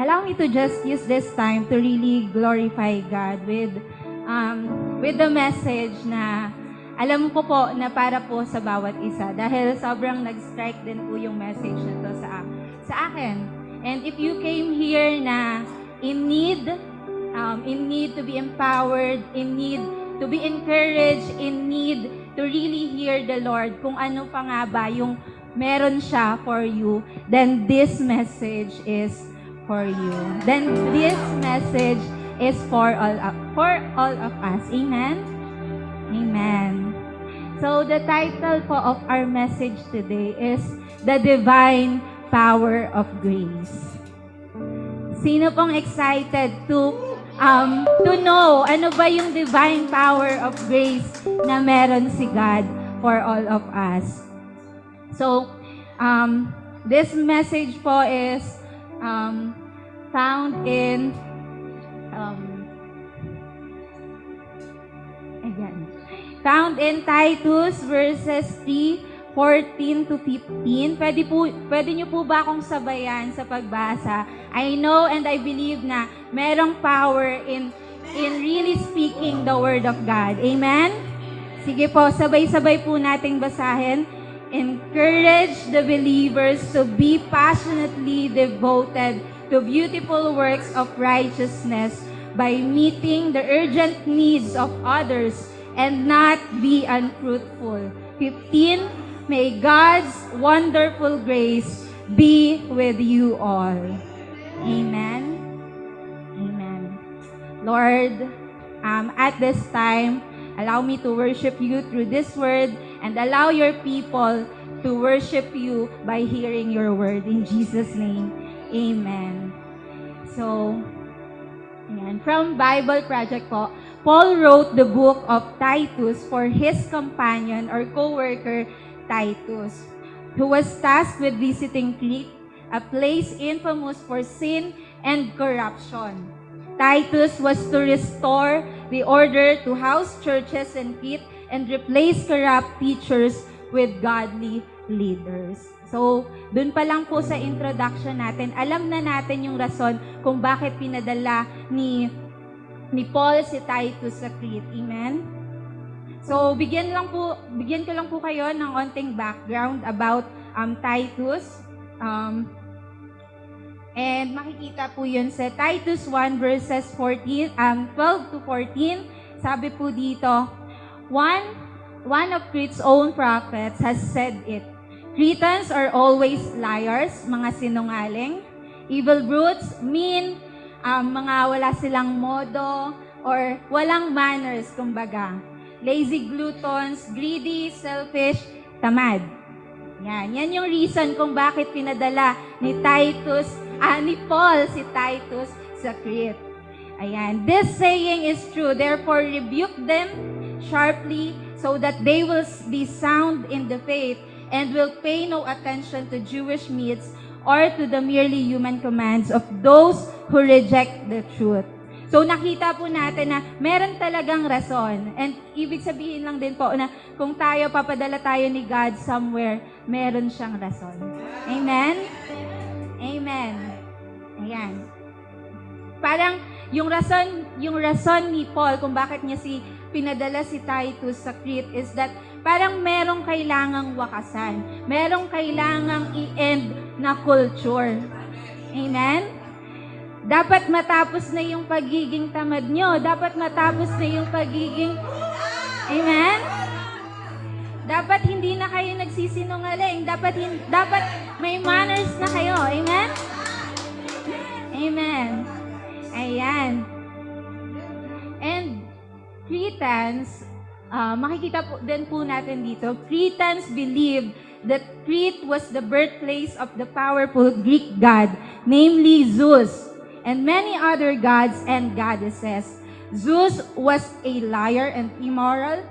allow me to just use this time to really glorify God with the message na alam ko po na para po sa bawat isa. Dahil sobrang nag-strike din po yung message na to sa akin. And if you came here na in need to be empowered, in need to be encouraged, in need to really hear the Lord, kung ano pa nga ba yung meron siya for you, then this message is for you. Then this message is for all of us. Amen? Amen. So the title po of our message today is The Divine Power of Grace. Sino pong excited to know ano ba yung divine power of grace na meron si God for all of us? So, this message po is found in Titus verses 3:14 to 15. Pwede niyo po ba akong sabayan sa pagbasa? I know and I believe na merong power in really speaking the word of God. Amen? Sige po, sabay-sabay po nating basahin. Encourage the believers to be passionately devoted to beautiful works of righteousness by meeting the urgent needs of others and not be unfruitful. 15, may God's wonderful grace be with you all. Amen. Amen. Lord, at this time, allow me to worship you through this word and allow your people to worship you by hearing your word. In Jesus' name, amen. So, ayan. From Bible Project po, Paul wrote the book of Titus for his companion or co-worker Titus, who was tasked with visiting Crete, a place infamous for sin and corruption. Titus was to restore the order to house churches in Crete and replace corrupt teachers with godly leaders. So, dun pa lang po sa introduction natin, alam na natin yung rason kung bakit pinadala ni Paul si Titus sa Crete. Amen? So, bigyan ko lang po kayo ng onting background about Titus. And makikita po yun sa Titus 1 verses 12 to 14. Sabi po dito, one of Crete's own prophets has said it. Cretans are always liars, mga sinungaling, evil brutes, mean, mga wala silang modo, or walang manners, kumbaga. Lazy gluttons, greedy, selfish, tamad. Yan yung reason kung bakit pinadala ni Paul si Titus sa Crete. Ayan. This saying is true. Therefore, rebuke them sharply so that they will be sound in the faith and will pay no attention to Jewish myths or to the merely human commands of those who reject the truth. So nakita po natin na meron talagang rason. And ibig sabihin lang din po na kung papadala tayo ni God somewhere, meron siyang rason. Amen? Amen. Ayan. Parang yung rason ni Paul kung bakit niya pinadala si Titus sa Crete is that parang merong kailangang wakasan. Merong kailangang i-end na culture. Amen? Dapat matapos na yung pagiging tamad nyo. Dapat matapos na yung pagiging... Amen? Dapat hindi na kayo nagsisinungaling. Dapat may manners na kayo. Amen? Amen. Ayan. And Cretans, makikita po din po natin dito, Cretans believed that Crete was the birthplace of the powerful Greek god, namely Zeus, and many other gods and goddesses. Zeus was a liar and immoral.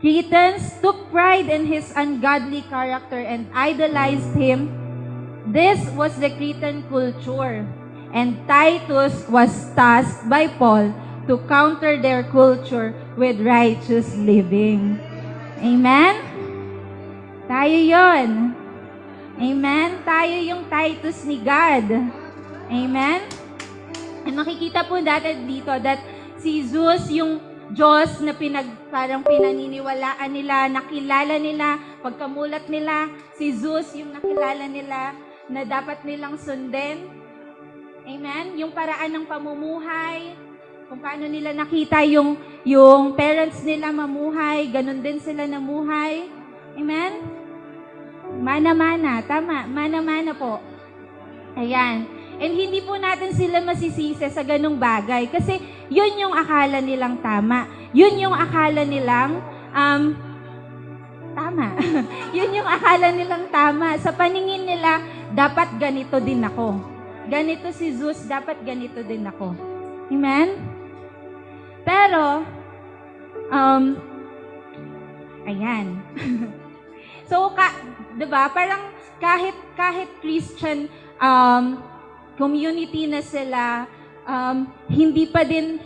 Cretans took pride in his ungodly character and idolized him. This was the Cretan culture, and Titus was tasked by Paul to counter their culture with righteous living. Amen? Tayo yon. Amen? Tayo yung Titus ni God. Amen? And makikita po natin dito that si Zeus, yung Diyos na parang pinaniniwalaan nila, nakilala nila, pagkamulat nila, si Zeus yung nakilala nila na dapat nilang sundin. Amen? Yung paraan ng pamumuhay, kung paano nila nakita yung parents nila mamuhay, ganun din sila namuhay. Amen? Mana-mana, tama, mana-mana po. Ayan. And hindi po natin sila masisisi sa ganung bagay kasi yun yung akala nilang tama. Yun yung akala nilang tama. Yun yung akala nilang tama. Sa paningin nila, dapat ganito din ako. Ganito si Zeus, dapat ganito din ako. Amen? Pero, ayan. So, diba, parang kahit Christian, community na sila, hindi pa din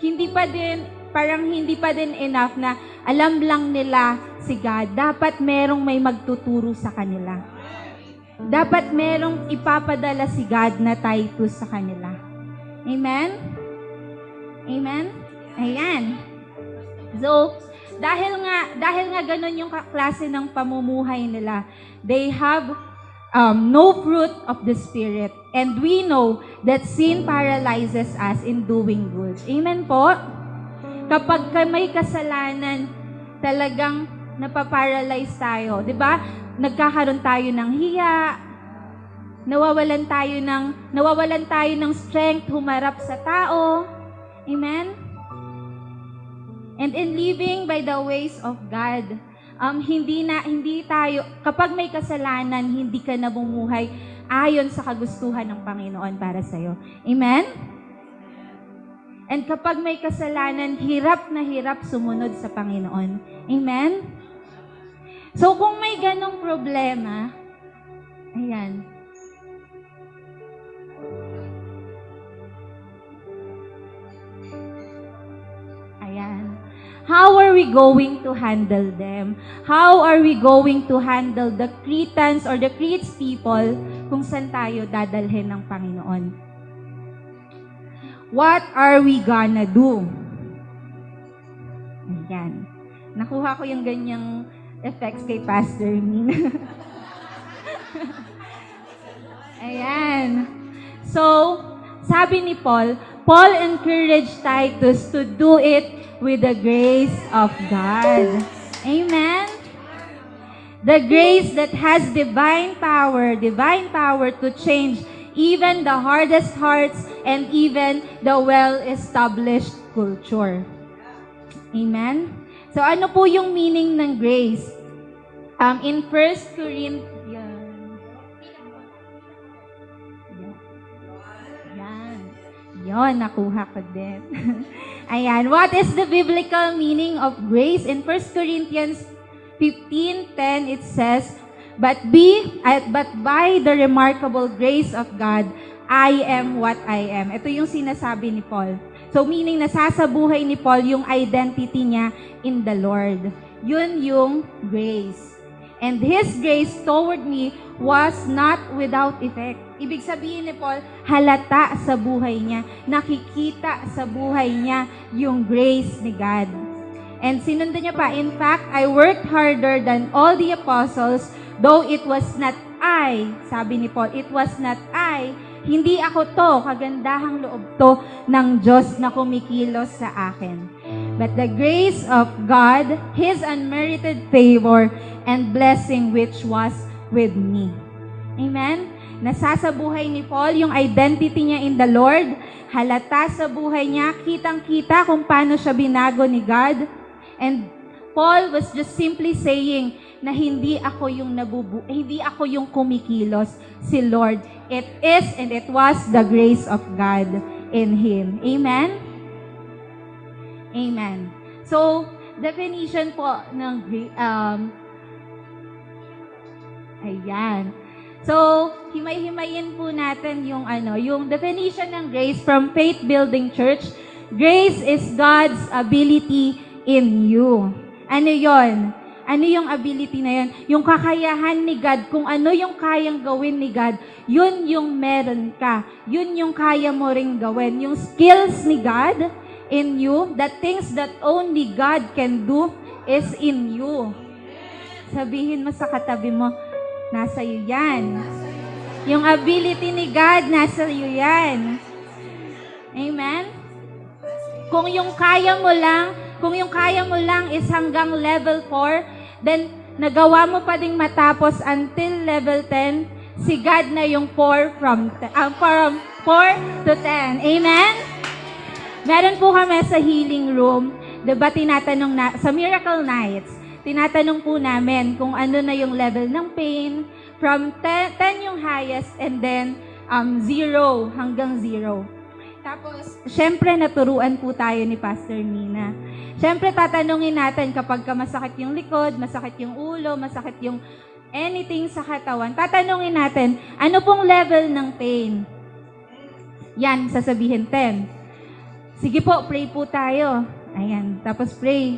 enough na alam lang nila si God. Dapat merong may magtuturo sa kanila. Dapat merong ipapadala si God na Titus sa kanila. Amen? Amen? Ayan. So, dahil nga ganun yung klase ng pamumuhay nila, they have no fruit of the Spirit. And we know that sin paralyzes us in doing good. Amen po? Kapag may kasalanan, talagang napaparalyze tayo. Diba? Nagkakaroon tayo ng hiya, nawawalan tayo ng strength humarap sa tao. Amen? And in living by the ways of God, hindi tayo, kapag may kasalanan, hindi ka nabumuhay ayon sa kagustuhan ng Panginoon para sa'yo. Amen? And kapag may kasalanan, hirap na hirap sumunod sa Panginoon. Amen? So, kung may ganong problema, ayan. Ayan. How are we going to handle them? How are we going to handle the Cretans or the Cretes people kung saan tayo dadalhin ng Panginoon? What are we gonna do? Ayan. Nakuha ko yung ganyang effects kay Pastor Min. Ayan. So, sabi ni Paul encouraged Titus to do it with the grace of God. Amen? The grace that has divine power to change even the hardest hearts and even the well-established culture. Amen? So, ano po yung meaning ng grace? In 1 Corinthians, Yon, nakuha ko din. Ayan. What is the biblical meaning of grace? In 1 Corinthians 15:10, it says, But by the remarkable grace of God, I am what I am. Ito yung sinasabi ni Paul. So, meaning nasasabuhay ni Paul yung identity niya in the Lord. Yun yung grace. And His grace toward me was not without effect. Ibig sabihin ni Paul, halata sa buhay niya, nakikita sa buhay niya yung grace ni God. And sinundan niya pa, in fact, I worked harder than all the apostles, though it was not I, sabi ni Paul, it was not I, hindi ako to, kagandahang loob to ng Diyos na kumikilos sa akin. But the grace of God, His unmerited favor and blessing which was with me. Amen? Nasasabuhay ni Paul yung identity niya in the Lord. Halata sa buhay niya, kitang-kita kung paano siya binago ni God. And Paul was just simply saying na hindi ako yung kumikilos, si Lord. It is and it was the grace of God in Him. Amen? Amen. So, definition po ng ayan. So, himay-himayin po natin yung definition ng grace from Faith Building Church. Grace is God's ability in you. Ano yon? Ano yung ability na yun? Yung kakayahan ni God, kung ano yung kayang gawin ni God, yun yung meron ka. Yun yung kaya mo ring gawin. Yung skills ni God in you, the things that only God can do is in you. Sabihin mo sa katabi mo, nasa iyo yan. Yung ability ni God, nasa iyo yan. Amen? Kung yung kaya mo lang is hanggang level 4, then nagawa mo pa ding matapos until level 10, si God na yung 4 from 4 to 10. Amen? Meron po kami sa healing room, diba tinatanong sa Miracle Nights, tinatanong po namin kung ano na yung level ng pain, from 10 yung highest, and then 0 hanggang 0. Tapos, syempre, naturuan po tayo ni Pastor Mina. Syempre, tatanungin natin kapag masakit yung likod, masakit yung ulo, masakit yung anything sa katawan, tatanungin natin, ano pong level ng pain? Yan, sasabihin 10. Sige po, pray po tayo. Ayan, tapos pray.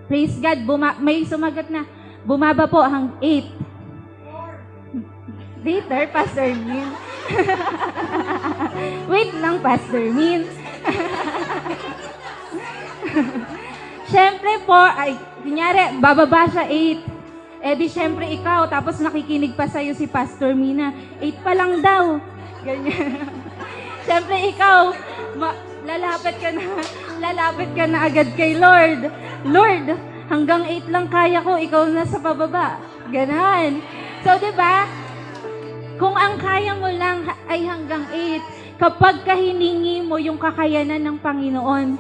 Praise God, may sumagot na, bumaba po hang 8. Later, Pastor Min. Wait lang, Pastor Min. Siyempre po, kunyari, bababa siya 8. Eh di siyempre ikaw, tapos nakikinig pa sa'yo si Pastor Mina. 8 pa lang daw. Ganyan. Siyempre ikaw, lalapit ka na agad kay Lord. Lord, hanggang 8 lang kaya ko, ikaw na sa pababa. Ganon. So, diba, kung ang kaya mo lang ay hanggang 8, kapag kahiningi mo yung kakayanan ng Panginoon,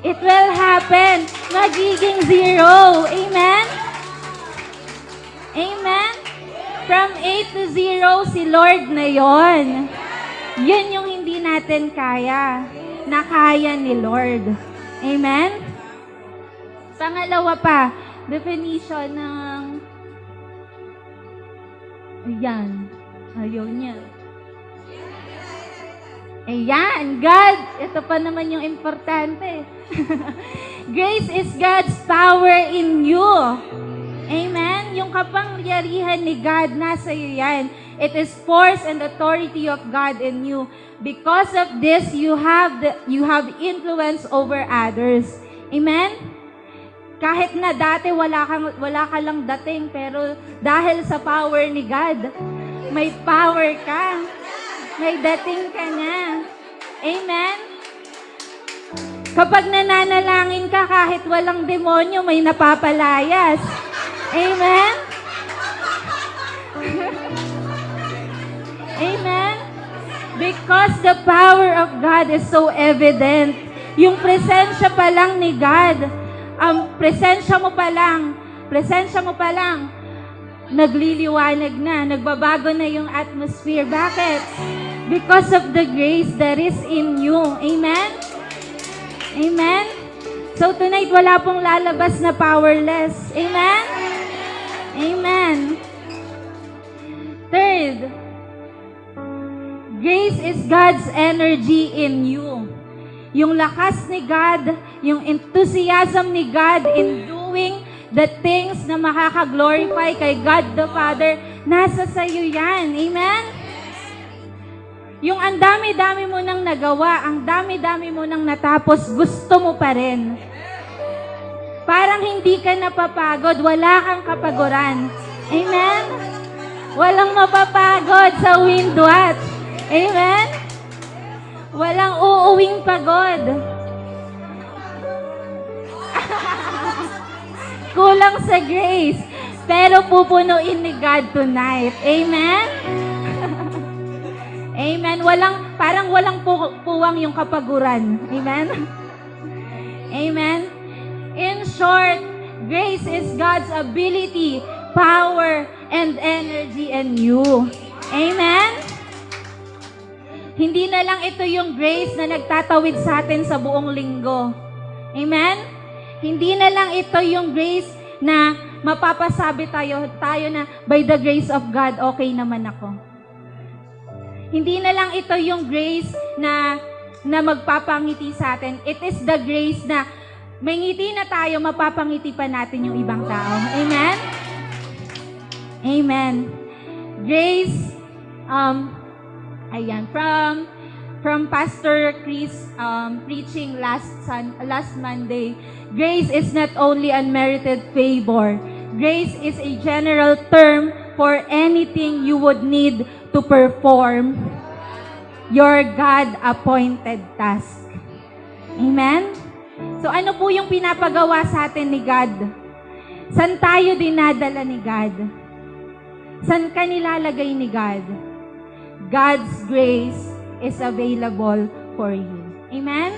it will happen. Magiging 0. Amen? Amen? From 8 to 0, si Lord na yon. Yun yung hindi natin kaya, na kaya ni Lord. Amen? Pangalawa pa, definition ng ayan. Ayaw niya. Ayan, God. Ito pa naman yung importante. Grace is God's power in you. Amen? Yung kapangyarihan ni God, nasa iyo yan. It is force and authority of God in you. Because of this, you have influence over others. Amen? Kahit na dati wala ka lang dating, pero dahil sa power ni God, may power ka. May dating ka na. Amen? Kapag nananalangin ka, kahit walang demonyo, may napapalayas. Amen? Amen? Because the power of God is so evident. Yung presensya pa lang ni God, presensya mo pa lang, nagliliwanag na, nagbabago na yung atmosphere. Bakit? Because of the grace that is in you. Amen? Amen? So tonight, wala pong lalabas na powerless. Amen? Amen. Third, grace is God's energy in you. Yung lakas ni God, yung enthusiasm ni God in doing the things na makaka-glorify kay God the Father, nasa sayo yan. Amen? Yung ang dami-dami mo nang nagawa, ang dami-dami mo nang natapos, gusto mo pa rin. Parang hindi ka napapagod, wala kang kapaguran. Amen? Walang mapapagod sa Windwatch. Amen? Walang uuwing pagod. Kulang sa grace, pero pupunuin ni God tonight. Amen? Amen. Parang walang puwang yung kapaguran. Amen? Amen? In short, grace is God's ability, power, and energy in you. Amen? Hindi na lang ito yung grace na nagtatawid sa atin sa buong linggo. Amen? Hindi na lang ito yung grace na mapapasabi tayo na by the grace of God, okay naman ako. Hindi na lang ito yung grace na magpapangiti sa atin. It is the grace na may ngiti na tayo, mapapangiti pa natin yung ibang tao. Amen? Amen. Grace, ayan, from Pastor Chris preaching last Monday, grace is not only unmerited favor. Grace is a general term for anything you would need to perform your God-appointed task. Amen? So ano po yung pinapagawa sa atin ni God? San tayo dinadala ni God? San ka nilalagay ni God? God's grace is available for you. Amen?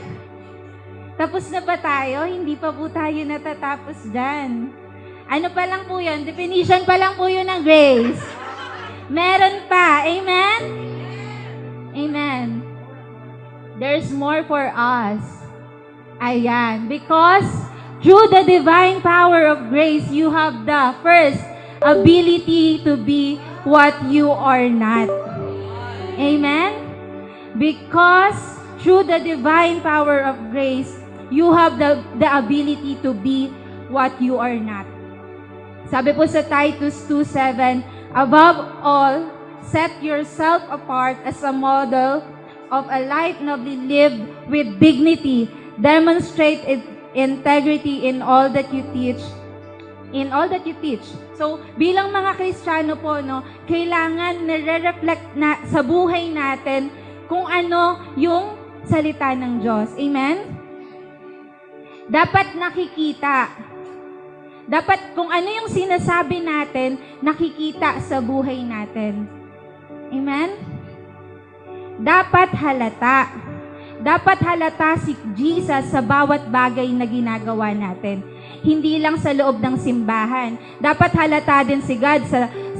Tapos na ba tayo? Hindi pa po tayo natatapos dyan. Ano pa lang po yun? Definition pa lang po yun ng grace. Meron pa. Amen? Amen. There's more for us. Ayan. Because through the divine power of grace, you have the first ability to be what you are not. Amen? Because through the divine power of grace, you have the ability to be what you are not. Sabi po sa Titus 2:7, above all, set yourself apart as a model of a life nobly lived with dignity. Demonstrate integrity in all that you teach. So, bilang mga Kristiyano po, no, kailangan nare-reflect na sa buhay natin kung ano yung salita ng Diyos. Amen? Dapat nakikita. Dapat kung ano yung sinasabi natin, nakikita sa buhay natin. Amen? Dapat halata. Dapat halata si Jesus sa bawat bagay na ginagawa natin. Hindi lang sa loob ng simbahan. Dapat halata din si God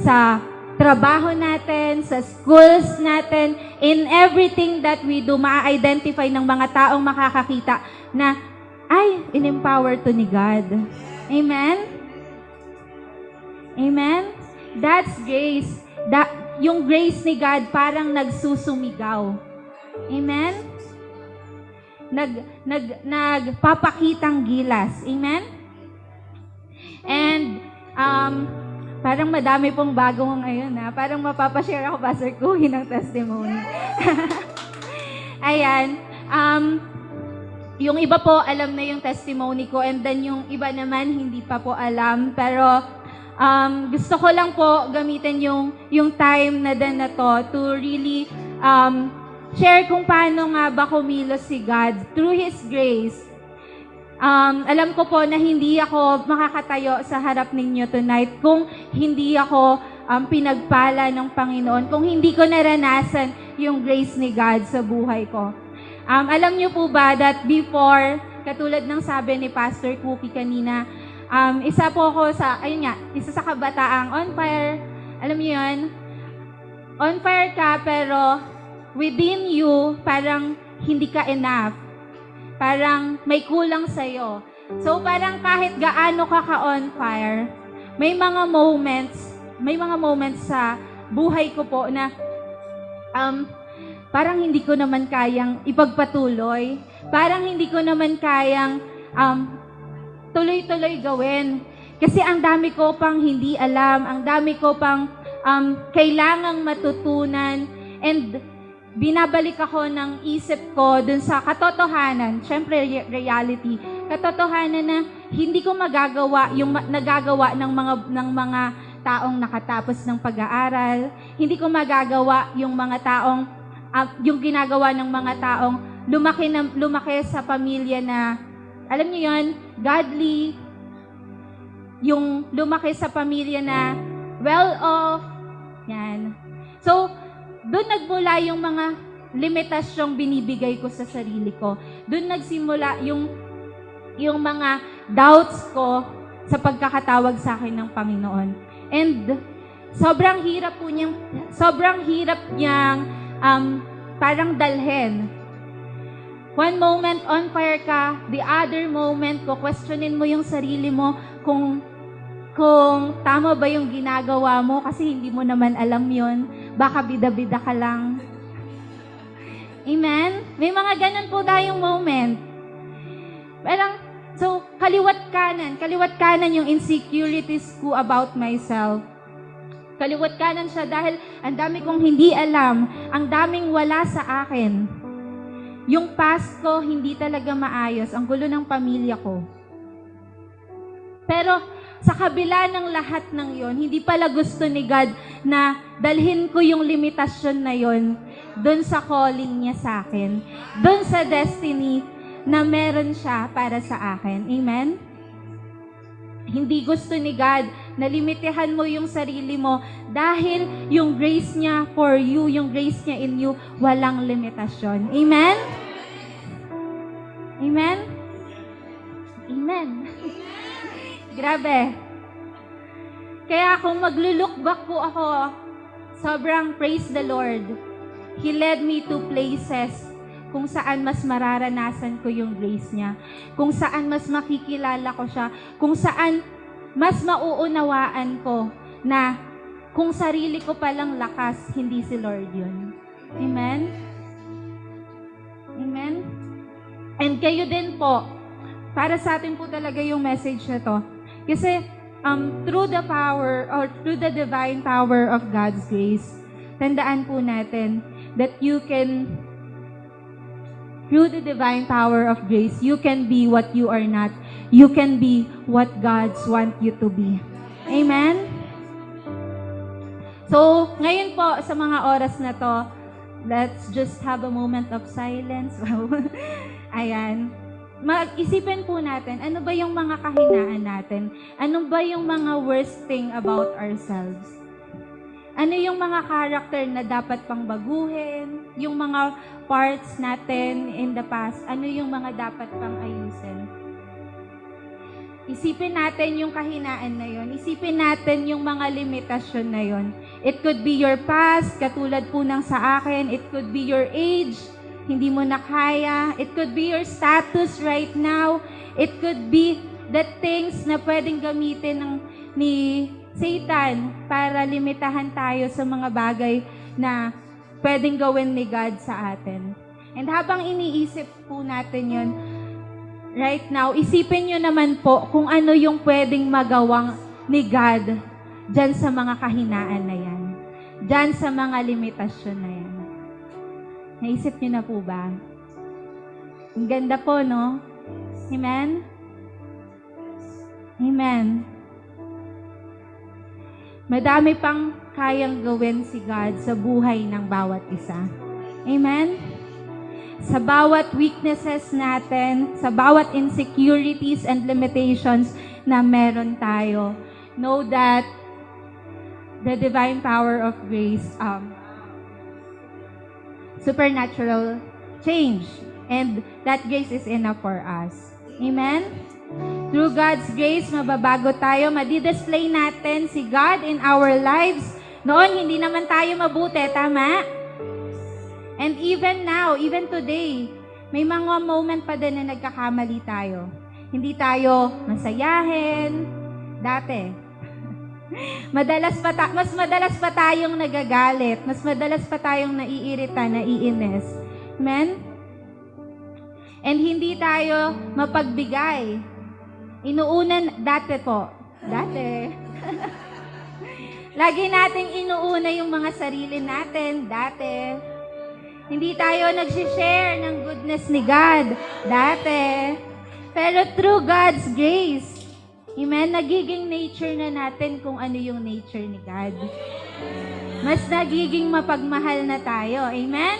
sa trabaho natin, sa schools natin, in everything that we do, ma-identify ng mga taong makakakita na, ay, in-empower to ni God. Amen? Amen? That's grace. Yung grace ni God parang nagsusumigaw. Amen? Nagpapakitang gilas. Amen? And, parang madami pong bago ngayon, ha? Parang mapapashare ako, Pastor Kuhi, ng testimony. Ayan. Yung iba po, alam na yung testimony ko, and then yung iba naman, hindi pa po alam. Pero, gusto ko lang po gamitin yung time na to to really share kung paano nga ba kumilos si God through His grace. Alam ko po na hindi ako makakatayo sa harap ninyo tonight kung hindi ako pinagpala ng Panginoon, kung hindi ko naranasan yung grace ni God sa buhay ko. Alam niyo po ba that before, katulad ng sabi ni Pastor Cookie kanina, isa po ako isa sa kabataang on fire. Alam niyo yun? On fire ka, pero within you, parang hindi ka enough. Parang may kulang sa'yo. So, parang kahit gaano ka on fire, may mga moments sa buhay ko po na parang hindi ko naman kayang ipagpatuloy. Parang hindi ko naman kayang tuloy-tuloy gawin. Kasi ang dami ko pang hindi alam, ang dami ko pang kailangang matutunan, and binabalik ako ng isip ko dun sa katotohanan, syempre reality, katotohanan na hindi ko magagawa yung nagagawa ng mga taong nakatapos ng pag-aaral, hindi ko magagawa yung mga taong yung ginagawa ng mga taong lumaki sa pamilya na, alam niyo yun, godly, yung lumaki sa pamilya na well-off, yan. So, doon nagmula yung mga limitasyong binibigay ko sa sarili ko. Doon nagsimula yung mga doubts ko sa pagkakatawag sa akin ng Panginoon. And sobrang hirap niyang parang dalhin. One moment on fire ka, the other moment questionin mo yung sarili mo kung tama ba yung ginagawa mo kasi hindi mo naman alam yon. Baka bida-bida ka lang. Amen? May mga ganun po tayong moment. Parang So, kaliwat kanan yung insecurities ko about myself. Kaliwat kanan siya dahil ang dami kong hindi alam, ang daming wala sa akin. Yung past ko, hindi talaga maayos. Ang gulo ng pamilya ko. Pero, sa kabila ng lahat ng yon, hindi pala gusto ni God na dalhin ko yung limitasyon na yon doon sa calling niya sa akin. Doon sa destiny na meron siya para sa akin. Amen? Hindi gusto ni God na limitahan mo yung sarili mo dahil yung grace niya for you, yung grace niya in you, walang limitasyon. Amen? Amen? Amen. Grabe. Kaya kung maglulook back po ako, sobrang praise the Lord. He led me to places kung saan mas mararanasan ko yung grace niya. Kung saan mas makikilala ko siya. Kung saan mas mauunawaan ko na kung sarili ko palang lakas, hindi si Lord yun. Amen? Amen? And kayo din po, para sa atin po talaga yung message na to. Kasi through the power or through the divine power of God's grace, tandaan po natin that you can, through the divine power of grace, you can be what you are not. You can be what God's want you to be. Amen? So, ngayon po, sa mga oras na to, let's just have a moment of silence. Ayan. Mag-isipin po natin, ano ba yung mga kahinaan natin? Ano ba yung mga worst thing about ourselves? Ano yung mga character na dapat pang baguhin? Yung mga parts natin in the past, ano yung mga dapat pang ayusin? Isipin natin yung kahinaan na yon. Isipin natin yung mga limitasyon na yon. It could be your past, katulad po ng sa akin. It could be your age, hindi mo na kaya. It could be your status right now. It could be the things na pwedeng gamitin ni Satan para limitahan tayo sa mga bagay na pwedeng gawin ni God sa atin. And habang iniisip po natin yun, right now, isipin nyo naman po kung ano yung pwedeng magawang ni God dyan sa mga kahinaan na yan. Dyan sa mga limitasyon na yan. Naisip nyo na po ba? Ang ganda po, no? Amen? Amen. Madami pang kayang gawin si God sa buhay ng bawat isa. Amen? Sa bawat weaknesses natin, sa bawat insecurities and limitations na meron tayo, know that the divine power of grace, supernatural change, and that grace is enough for us. Amen? Through God's grace, mababago tayo, madidisplay natin si God in our lives. Noon, hindi naman tayo mabuti, tama? And even now, even today, may mga moment pa din na nagkakamali tayo. Hindi tayo masayahin. Dati. Mas madalas pa tayong nagagalit. Mas madalas pa tayong naiirita, naiinis. Amen? And hindi tayo mapagbigay. Dati po. Dati. Lagi nating inuuna yung mga sarili natin. Dati. Hindi tayo nag-share ng goodness ni God. Dati. Pero through God's grace, amen, nagiging nature na natin kung ano yung nature ni God. Mas nagiging mapagmahal na tayo. Amen?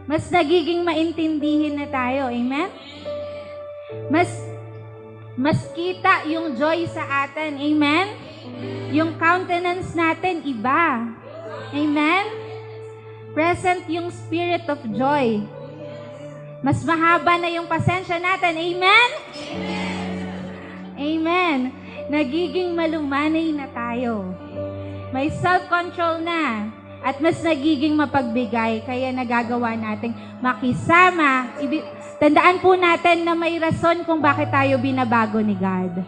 Mas nagiging maintindihin na tayo. Amen? Mas kita yung joy sa atin. Amen? Yung countenance natin, iba. Amen? Present yung spirit of joy. Mas mahaba na yung pasensya natin. Amen? Amen. Nagiging malumanay na tayo. May self-control na. At mas nagiging mapagbigay. Kaya nagagawa nating makisama. Tandaan po natin na may rason kung bakit tayo binabago ni God.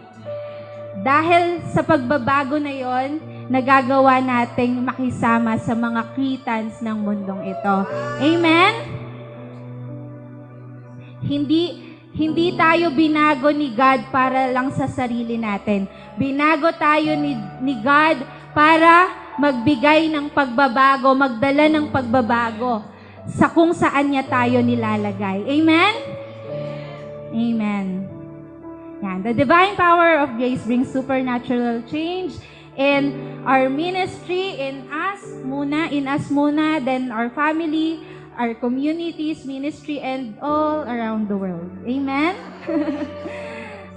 Dahil sa pagbabago na yon, nagagawa nating makisama sa mga cretans ng mundong ito. Amen? Hindi tayo binago ni God para lang sa sarili natin. Binago tayo ni God para magbigay ng pagbabago, magdala ng pagbabago sa kung saan niya tayo nilalagay. Amen? Amen. Yan. The divine power of grace brings supernatural change in our ministry, in us muna, then our family, our communities, ministry, and all around the world. Amen?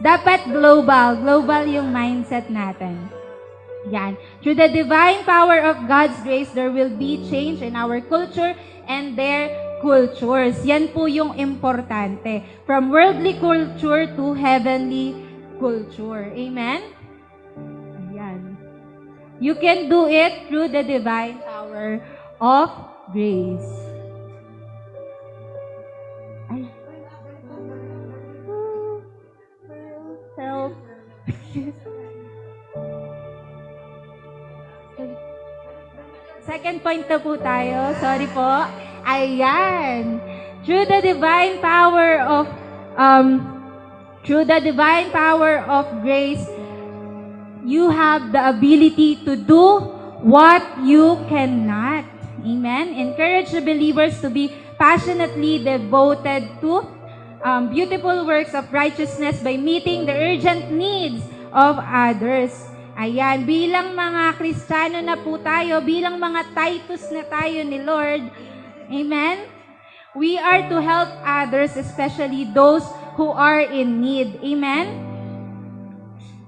Dapat global. Global yung mindset natin. Yan. Through the divine power of God's grace, there will be change in our culture and their cultures. Yan po yung importante. From worldly culture to heavenly culture. Amen? Yan. You can do it through the divine power of grace. Ay. Help. Second point na po tayo. Sorry po. Ayan. Through the divine power of grace, you have the ability to do what you cannot. Amen. Encourage the believers to be passionately devoted to beautiful works of righteousness by meeting the urgent needs of others. Ayan, bilang mga Kristiyano na po tayo, bilang mga Titus na tayo ni Lord, amen? We are to help others, especially those who are in need. Amen?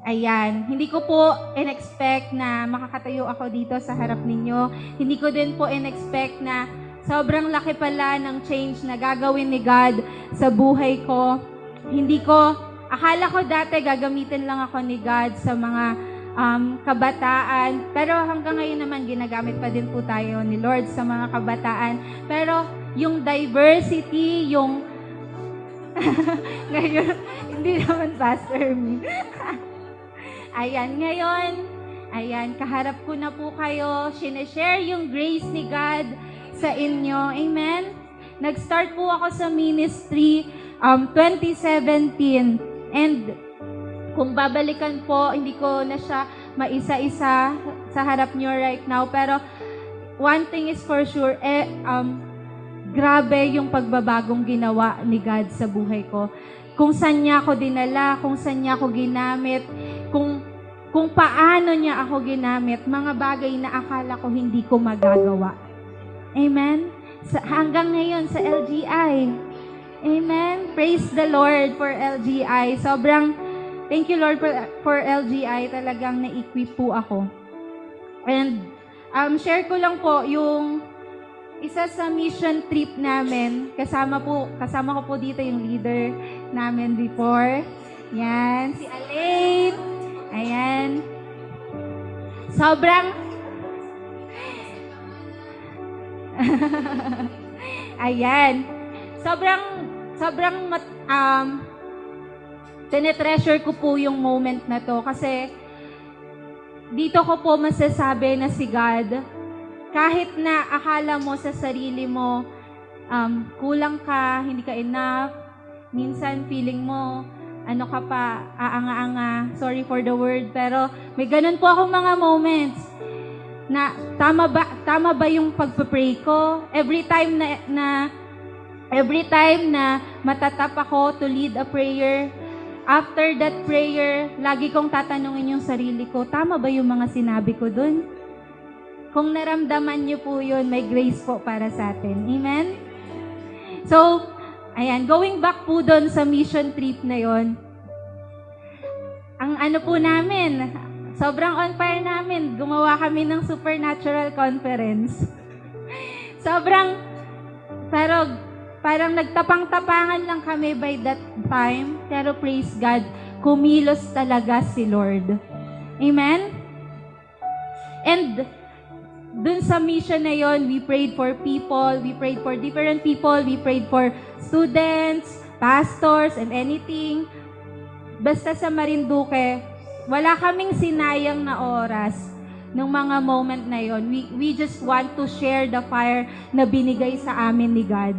Ayan, hindi ko po in-expect na makakatayo ako dito sa harap ninyo. Hindi ko din po in-expect na sobrang laki pala ng change na gagawin ni God sa buhay ko. Akala ko dati gagamitin lang ako ni God sa mga kabataan. Pero hanggang ngayon naman, ginagamit pa din po tayo ni Lord sa mga kabataan. Pero yung diversity, yung ngayon, hindi naman Pastor me. Ayan, kaharap ko na po kayo. Sineshare yung grace ni God sa inyo. Amen? Nag-start po ako sa ministry 2017. And kung babalikan po, hindi ko na siya maisa-isa sa harap nyo right now. Pero one thing is for sure, grabe yung pagbabagong ginawa ni God sa buhay ko. Kung saan niya ako dinala, kung saan niya ako ginamit, kung paano niya ako ginamit, mga bagay na akala ko hindi ko magagawa. Amen? Hanggang ngayon sa LGI. Amen? Praise the Lord for LGI. Thank you, Lord, for LGI. Talagang na-equip po ako. And share ko lang po yung isa sa mission trip namin. Kasama ko po dito yung leader namin before. Yan, si Alain. Ayan. Ayan. Tinetreasure ko po yung moment na to kasi dito ko po masasabi na si God, kahit na akala mo sa sarili mo, kulang ka, hindi ka enough, minsan feeling mo, ano ka pa, aanga-anga, sorry for the word, pero may ganun po akong mga moments na tama ba yung pagpe-pray ko? Every time na matatap ako to lead a prayer, after that prayer, lagi kong tatanungin yung sarili ko, tama ba yung mga sinabi ko dun? Kung naramdaman niyo po yun, may grace po para sa atin. Amen? So, ayan, going back po dun sa mission trip na yon, ang ano po namin, sobrang on fire namin, gumawa kami ng supernatural conference. Parang nagtapang-tapangan lang kami by that time. Pero praise God, kumilos talaga si Lord. Amen? And dun sa mission na yon, we prayed for people, we prayed for different people, we prayed for students, pastors, and anything. Basta sa Marinduque, wala kaming sinayang na oras ng mga moment na yon. We just want to share the fire na binigay sa amin ni God.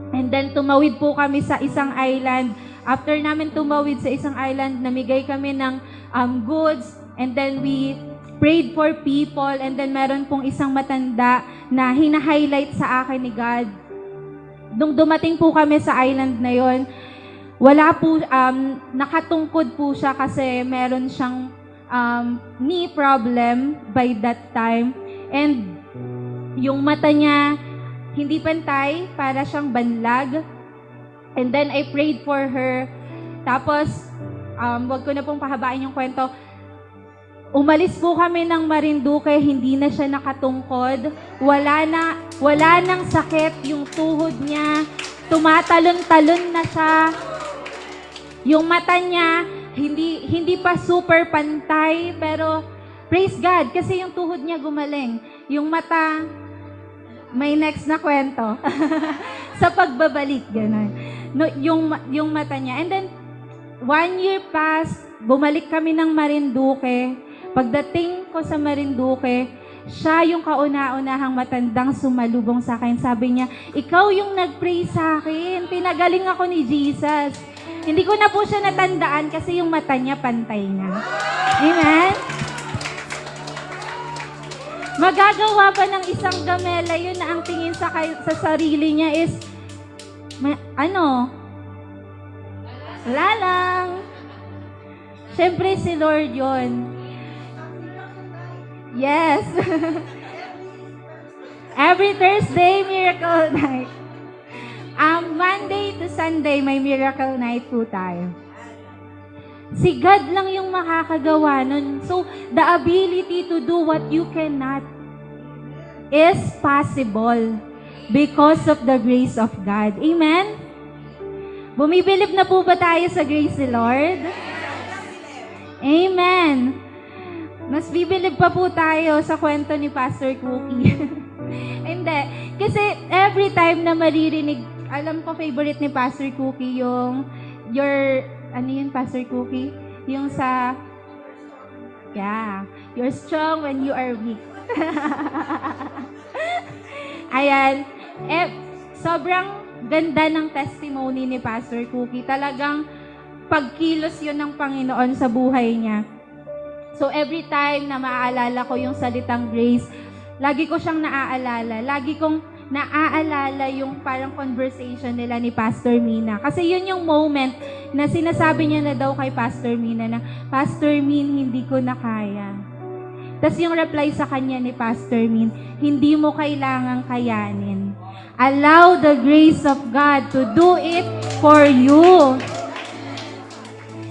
And then tumawid po kami sa isang island. After namin tumawid sa isang island, namigay kami ng goods. And then we prayed for people. And then meron pong isang matanda na hina-highlight sa akin ni God. Nung dumating po kami sa island na yon, wala po, nakatungkod po siya kasi meron siyang knee problem by that time. And yung mata niya, hindi pantay, para siyang banlag. And then I prayed for her. Tapos, wag ko na pong pahabain yung kwento. Umalis po kami ng Marinduque, hindi na siya nakatungkod. Wala nang sakit yung tuhod niya. Tumatalon-talon na siya. Yung mata niya, hindi pa super pantay, pero praise God, kasi yung tuhod niya gumaling. Yung mata, may next na kwento. Sa pagbabalik, gano'n. No, yung mata niya. And then, 1 year passed, bumalik kami ng Marinduque. Pagdating ko sa Marinduque, siya yung kauna-unahang matandang sumalubong sa akin. Sabi niya, ikaw yung nag-pray sa akin. Pinagaling ako ni Jesus. Hindi ko na po siya natandaan kasi yung mata niya pantay na. Amen? Magagawa pa ng isang gamela yun na ang tingin sa sarili niya is, wala lang. Siyempre si Lord yun. Yes. Every Thursday, miracle night. Monday to Sunday, may miracle night po tayo. Si God lang yung makakagawa nun. So, the ability to do what you cannot is possible because of the grace of God. Amen? Bumibilib na po ba tayo sa grace ni Lord? Amen. Mas bibilib pa po tayo sa kwento ni Pastor Cookie. Hindi. Kasi every time na maririnig, alam ko favorite ni Pastor Cookie yung ano yun, Pastor Cookie? Yung sa, you're strong when you are weak. Ayan. Sobrang ganda ng testimony ni Pastor Cookie. Talagang pagkilos yun ng Panginoon sa buhay niya. So every time na maaalala ko yung salitang grace, lagi ko siyang naaalala. Lagi kong naaalala yung parang conversation nila ni Pastor Mina. Kasi yun yung moment na sinasabi niya na daw kay Pastor Mina na, Pastor Min, hindi ko na kaya. Tapos yung reply sa kanya ni Pastor Min, hindi mo kailangang kayanin. Allow the grace of God to do it for you.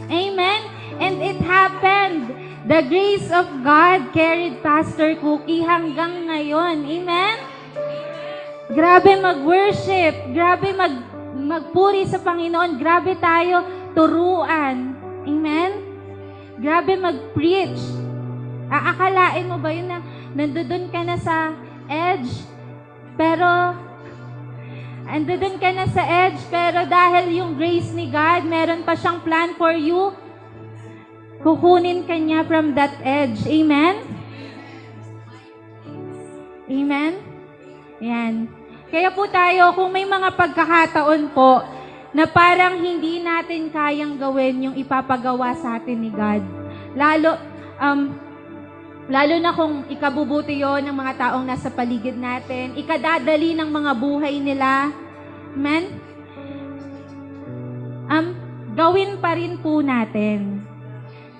Amen? And it happened. The grace of God carried Pastor Cookie hanggang ngayon. Amen? Grabe mag-worship. Grabe magpuri sa Panginoon. Grabe tayo turuan. Amen? Grabe mag-preach. Aakalain mo ba yun na nandoon ka na sa edge, pero dahil yung grace ni God, meron pa siyang plan for you, kukunin ka niya from that edge. Amen? Amen? Yan. Kaya po tayo, kung may mga pagkakataon po na parang hindi natin kayang gawin yung ipapagawa sa atin ni God, lalo na kung ikabubuti yon ng mga taong nasa paligid natin, ikadadali ng mga buhay nila, amen? Gawin pa rin po natin.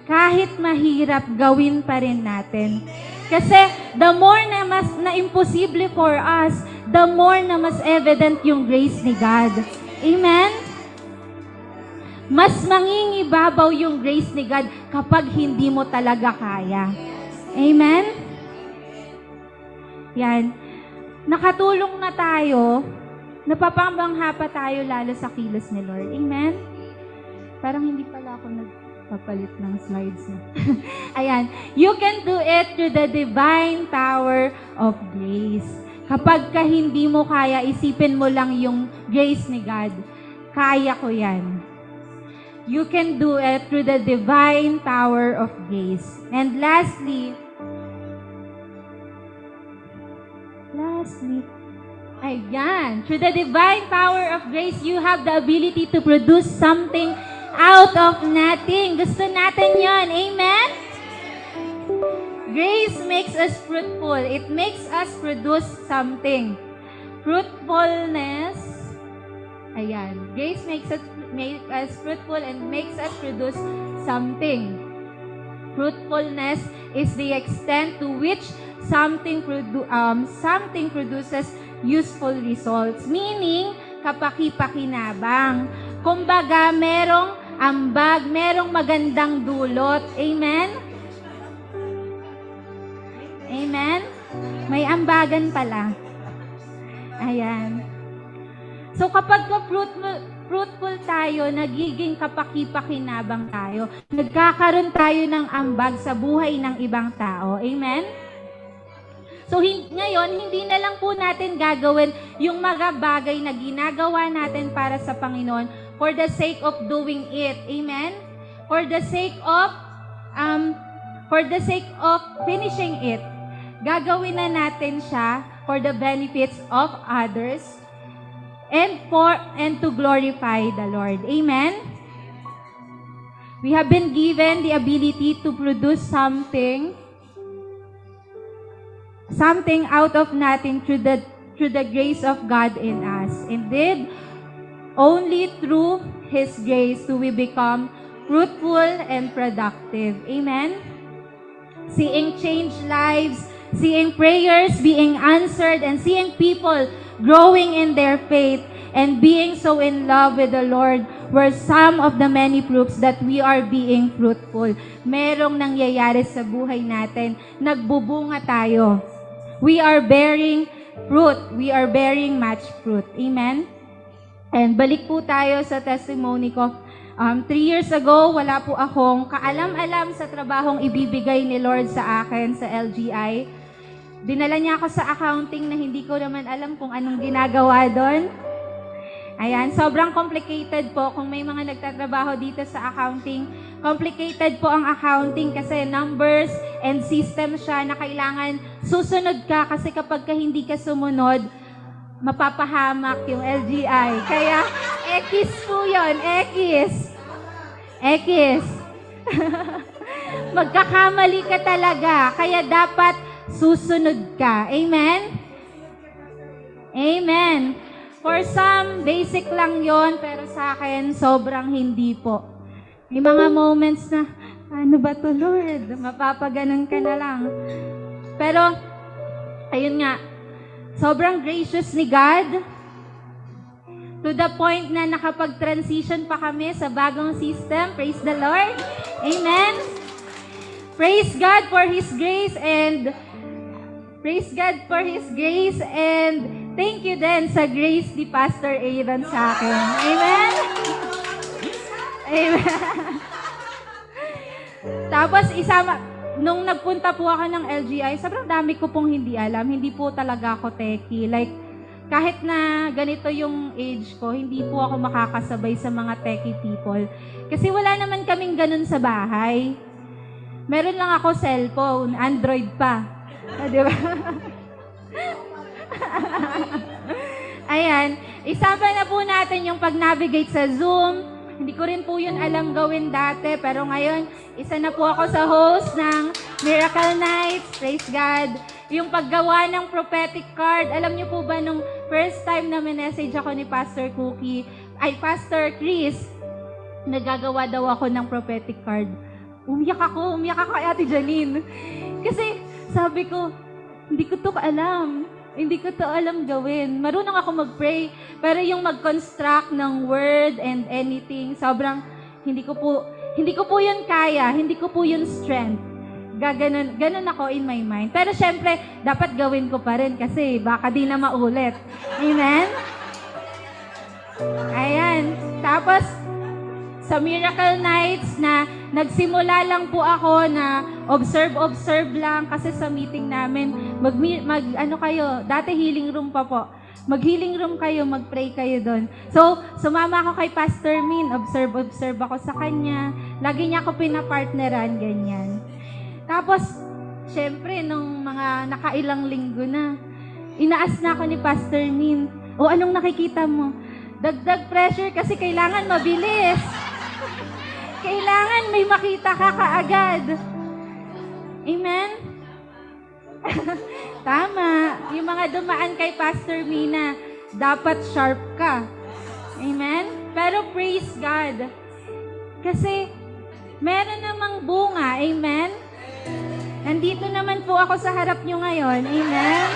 Kahit mahirap, gawin pa rin natin. Kasi the more na mas na imposible for us, the more na mas evident yung grace ni God. Amen? Mas mangingibabaw yung grace ni God kapag hindi mo talaga kaya. Amen? Yan. Nakatulong na tayo, napapambangha pa tayo lalo sa kilos ni Lord. Amen? Parang hindi pala ako nagpapalit ng slides na. Ayan. You can do it through the divine power of grace. Kapag ka hindi mo kaya, isipin mo lang yung grace ni God. Kaya ko yan. You can do it through the divine power of grace. And lastly, Ayan. Through the divine power of grace, you have the ability to produce something out of nothing. Gusto natin yon. Amen? Grace makes us fruitful. It makes us produce something. Fruitfulness. Ayan. Grace makes us fruitful and makes us produce something. Fruitfulness is the extent to which something produces useful results. Meaning, kapaki-pakinabang. Kumbaga, merong ambag, merong magandang dulot. Amen? Amen? May ambagan pala. Ayan. So, kapag fruitful tayo, nagiging kapaki-pakinabang tayo. Nagkakaroon tayo ng ambag sa buhay ng ibang tao. Amen? So, ngayon, hindi na lang po natin gagawin yung mga bagay na ginagawa natin para sa Panginoon for the sake of doing it. Amen? For the sake of finishing it. Gagawin na natin siya for the benefits of others and to glorify the Lord. Amen? We have been given the ability to produce something out of nothing through the grace of God in us. Indeed, only through His grace do we become fruitful and productive. Amen? Seeing changed lives, seeing prayers being answered, and seeing people growing in their faith and being so in love with the Lord were some of the many proofs that we are being fruitful. Merong nangyayari sa buhay natin. Nagbubunga tayo. We are bearing fruit. We are bearing much fruit. Amen? And balik po tayo sa testimony ko. 3 years ago, wala po akong kaalam-alam sa trabahong ibibigay ni Lord sa akin sa LGI. Dinala niya ako sa accounting na hindi ko naman alam kung anong ginagawa doon. Ayan, sobrang complicated po. Kung may mga nagtatrabaho dito sa accounting, complicated po ang accounting kasi numbers and system siya na kailangan susunod ka kasi kapag ka hindi ka sumunod, mapapahamak yung LGI. Kaya, X po yun, X. Magkakamali ka talaga, kaya dapat susunod ka. Amen? Amen. For some, basic lang yon, pero sa akin, sobrang hindi po. May mga moments na, ano ba to, Lord? Mapapaganon ka na lang. Pero, ayun nga, sobrang gracious ni God. To the point na nakapag-transition pa kami sa bagong system. Praise the Lord. Amen. Praise God for His grace and thank you din sa grace ni Pastor Aaron sa akin. Amen? Amen. Tapos nung nagpunta po ako ng LGI, sobrang dami ko pong hindi alam. Hindi po talaga ako techie. Like, kahit na ganito yung age ko, hindi po ako makakasabay sa mga techie people. Kasi wala naman kaming ganun sa bahay. Meron lang ako cellphone, Android pa. Di ba? Ayan, isama na po natin yung pag-navigate sa Zoom. Hindi ko rin po yun alam gawin dati, pero ngayon, isa na po ako sa host ng Miracle Nights. Praise God. Yung paggawa ng prophetic card, alam niyo po ba nung first time na message ako ni Pastor Pastor Chris, nagagawa daw ako ng prophetic card. Umiyak ako kay Ate Janine. Kasi sabi ko, hindi ko to alam. Hindi ko to alam gawin. Marunong ako mag-pray, pero yung mag-construct ng word and anything, sobrang hindi ko po yun kaya, hindi ko po yun strength. Ganun ako in my mind. Pero syempre, dapat gawin ko pa rin kasi baka di na maulit. Amen? Ayan. Tapos, sa Miracle Nights na nagsimula lang po ako na observe lang kasi sa meeting namin, dati healing room pa po. Mag-healing room kayo, mag-pray kayo doon. So, sumama ako kay Pastor Min, observe ako sa kanya. Lagi niya ako pinapartneran, ganyan. Tapos, syempre, nung mga nakailang linggo na, Inaas na ako ni Pastor Min. O anong nakikita mo? Dagdag pressure kasi kailangan mabilis. Kailangan may makita ka kaagad. Amen? Tama. Yung mga dumaan kay Pastor Mina, dapat sharp ka. Amen? Pero praise God. Kasi meron namang bunga. Amen? Nandito naman po ako sa harap nyo ngayon. Amen?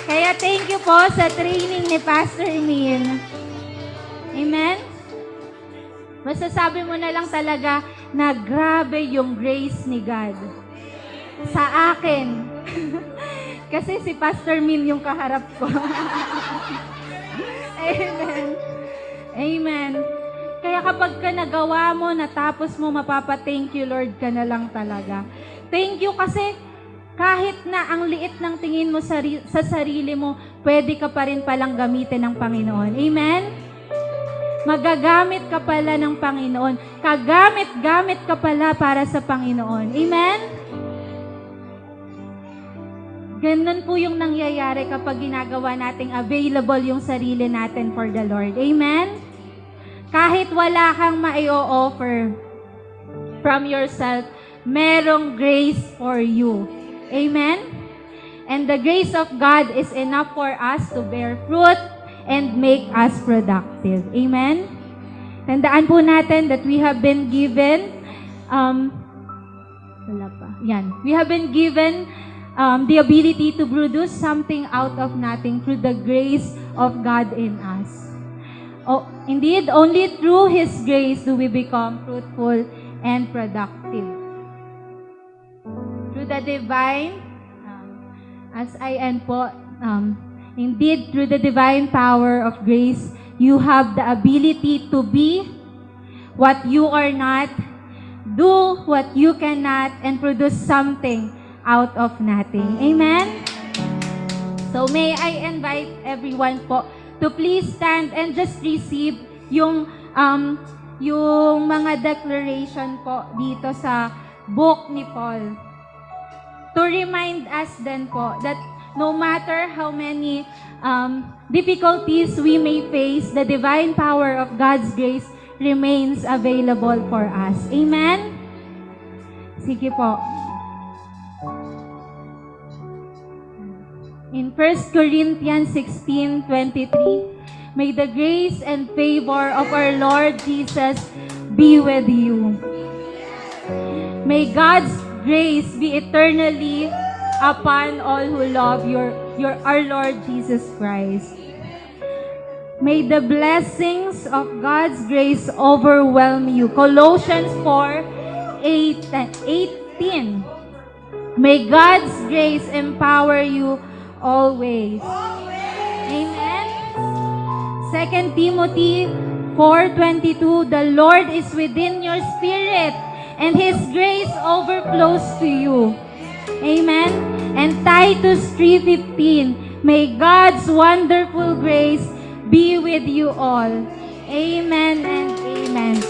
Kaya thank you po sa training ni Pastor Min. Amen? Masasabi mo na lang talaga na grabe yung grace ni God sa akin. Kasi si Pastor Min yung kaharap ko. Amen. Amen. Kaya kapag ka nagawa mo, natapos mo, mapapa-thank you Lord ka na lang talaga. Thank you kasi kahit na ang liit ng tingin mo sa sarili mo, pwede ka pa rin palang gamitin ng Panginoon. Amen? Magagamit ka pala ng Panginoon. Kagamit-gamit ka pala para sa Panginoon. Amen? Ganun po yung nangyayari kapag ginagawa nating available yung sarili natin for the Lord. Amen? Kahit wala kang mai-offer from yourself, merong grace for you. Amen? And the grace of God is enough for us to bear fruit and make us productive. Amen? Tandaan po natin that we have been given, we have been given the ability to produce something out of nothing through the grace of God in us. Oh, indeed, only through His grace do we become fruitful and productive. Through the divine, as I end po, indeed, through the divine power of grace, you have the ability to be what you are not, do what you cannot, and produce something out of nothing. Amen? So may I invite everyone po to please stand and just receive yung mga declaration po dito sa book ni Paul. To remind us then po that no matter how many difficulties we may face, the divine power of God's grace remains available for us. Amen? Sige po. In 1 Corinthians 16:23, may the grace and favor of our Lord Jesus be with you. May God's grace be eternally upon all who love our Lord Jesus Christ. May the blessings of God's grace overwhelm you. Colossians 4:18. May God's grace empower you always. Amen. 2 Timothy 4:22. The Lord is within your spirit, and His grace overflows to you. Amen. And Titus 3:15. May God's wonderful grace be with you all. Amen and amen.